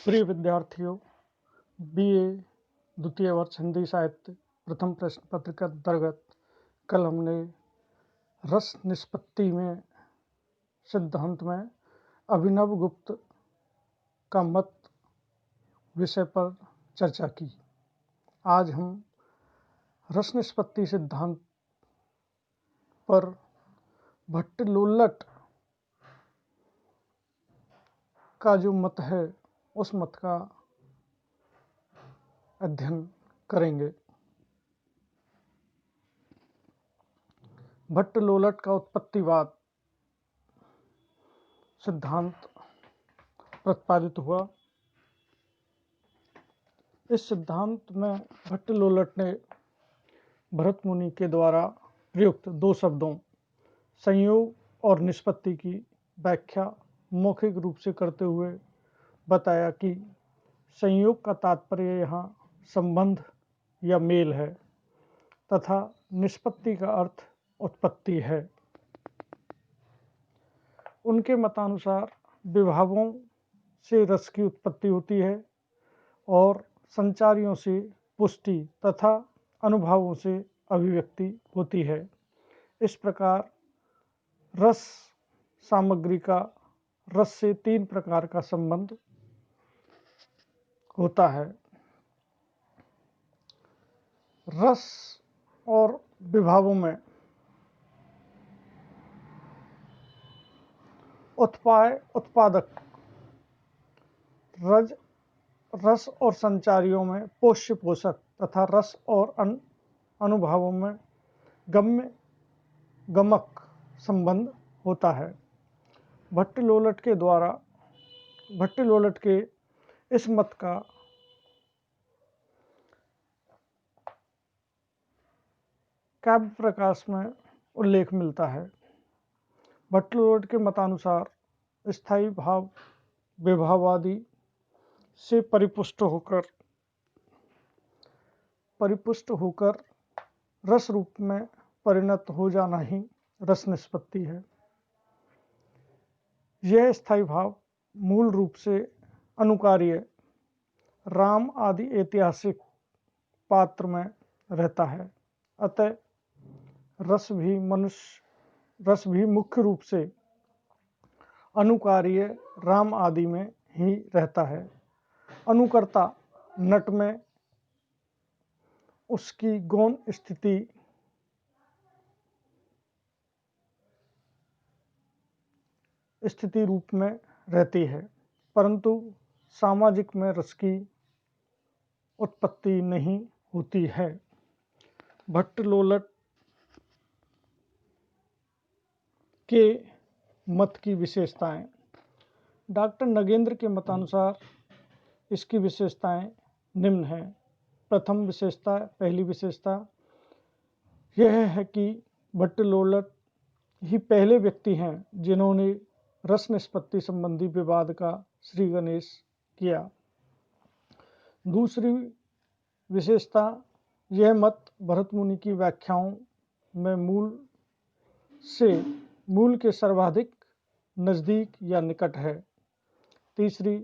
प्रिय विद्यार्थियों, बीए द्वितीय वर्ष हिंदी साहित्य प्रथम प्रश्न पत्र के अंतर्गत कल हमने रस निष्पत्ति में सिद्धांत में अभिनव गुप्त का मत विषय पर चर्चा की। आज हम रस निष्पत्ति सिद्धांत पर भट्टलोल्लट का जो मत है उस मत का अध्ययन करेंगे। भट्टलोल्लट का उत्पत्तिवाद सिद्धांत प्रतिपादित हुआ। इस सिद्धांत में भट्टलोल्लट ने भरत मुनि के द्वारा प्रयुक्त दो शब्दों संयोग और निष्पत्ति की व्याख्या मौखिक रूप से करते हुए बताया कि संयोग का तात्पर्य यहाँ संबंध या मेल है तथा निष्पत्ति का अर्थ उत्पत्ति है। उनके मतानुसार विभावों से रस की उत्पत्ति होती है और संचारियों से पुष्टि तथा अनुभवों से अभिव्यक्ति होती है। इस प्रकार रस सामग्री का रस से तीन प्रकार का संबंध होता है। रस और विभावों में उत्पाय उत्पादक रस और संचारियों में पोष्य पोषक तथा रस और अनुभवों में गम्य गमक संबंध होता है। भट्टलोल्लट के इस मत का काव्य प्रकाश में उल्लेख मिलता है। भट्टलोल्लट के मतानुसार स्थायी भाव विभावादि से परिपुष्ट होकर रस रूप में परिणत हो जाना ही रस निष्पत्ति है। यह स्थायी भाव मूल रूप से अनुकार्य राम आदि ऐतिहासिक पात्र में रहता है। अतः रस भी मुख्य रूप से अनुकार्य राम आदि में ही रहता है। अनुकर्ता नट में उसकी गौण स्थिति रूप में रहती है, परंतु सामाजिक में रस की उत्पत्ति नहीं होती है। भट्टलोल्लट के मत की विशेषताएं। डॉक्टर नगेंद्र के मतानुसार इसकी विशेषताएं निम्न हैं। पहली विशेषता यह है कि भट्टलोल्लट ही पहले व्यक्ति हैं जिन्होंने रस निष्पत्ति संबंधी विवाद का श्री गणेश किया। दूसरी विशेषता, यह मत भरत मुनि की व्याख्याओं में मूल के सर्वाधिक नज़दीक या निकट है। तीसरी,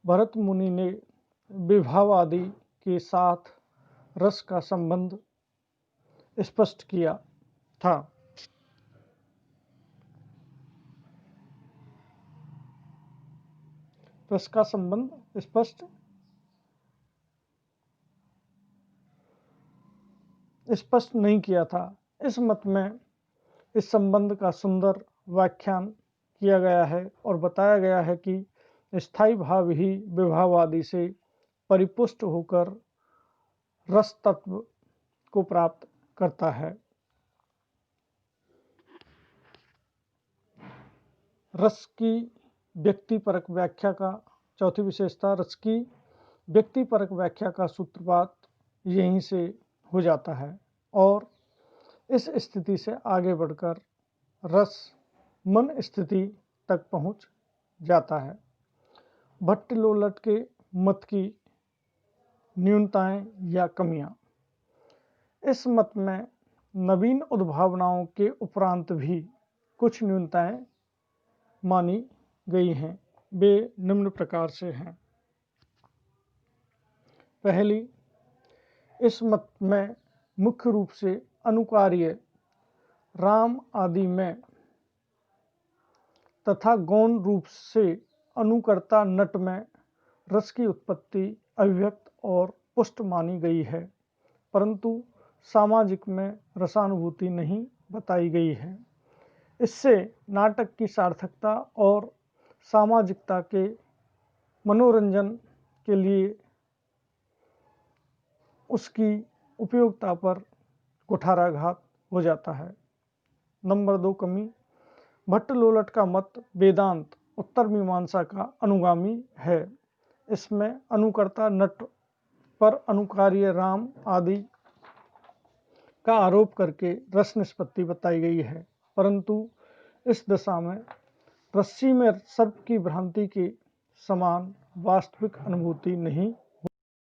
भरत मुनि ने विभाव आदि के साथ रस का संबंध स्पष्ट किया था। रस का संबंध स्पष्ट नहीं किया था। इस मत में इस संबंध का सुंदर व्याख्यान किया गया है और बताया गया है कि स्थायी भाव ही विभाव आदि से परिपुष्ट होकर रस तत्व को प्राप्त करता है। रस की व्यक्तिपरक व्याख्या का चौथी विशेषता, रस की व्यक्तिपरक व्याख्या का सूत्रपात यहीं से हो जाता है और इस स्थिति से आगे बढ़कर रस मन स्थिति तक पहुंच जाता है। भट्टलोल्लट के मत की न्यूनताएं या कमियां। इस मत में नवीन उद्भावनाओं के उपरांत भी कुछ न्यूनताएं मानी गई हैं। वे निम्न प्रकार से हैं। पहली, इस मत में मुख्य रूप से अनुकार्य राम आदि में तथा गौण रूप से अनुकर्ता नट में रस की उत्पत्ति अभिव्यक्त और पुष्ट मानी गई है, परंतु सामाजिक में रसानुभूति नहीं बताई गई है। इससे नाटक की सार्थकता और सामाजिकता के मनोरंजन के लिए उसकी उपयोगिता पर कुठाराघात हो जाता है। नंबर 2 कमी, भट्ट लोलट का मत वेदांत उत्तर मीमांसा का अनुगामी है। इसमें अनुकर्ता नट पर अनुकार्य राम आदि का आरोप करके रस निष्पत्ति बताई गई है, परंतु इस दशा में रस्सी में सर्प की भ्रांति के समान वास्तविक अनुभूति नहीं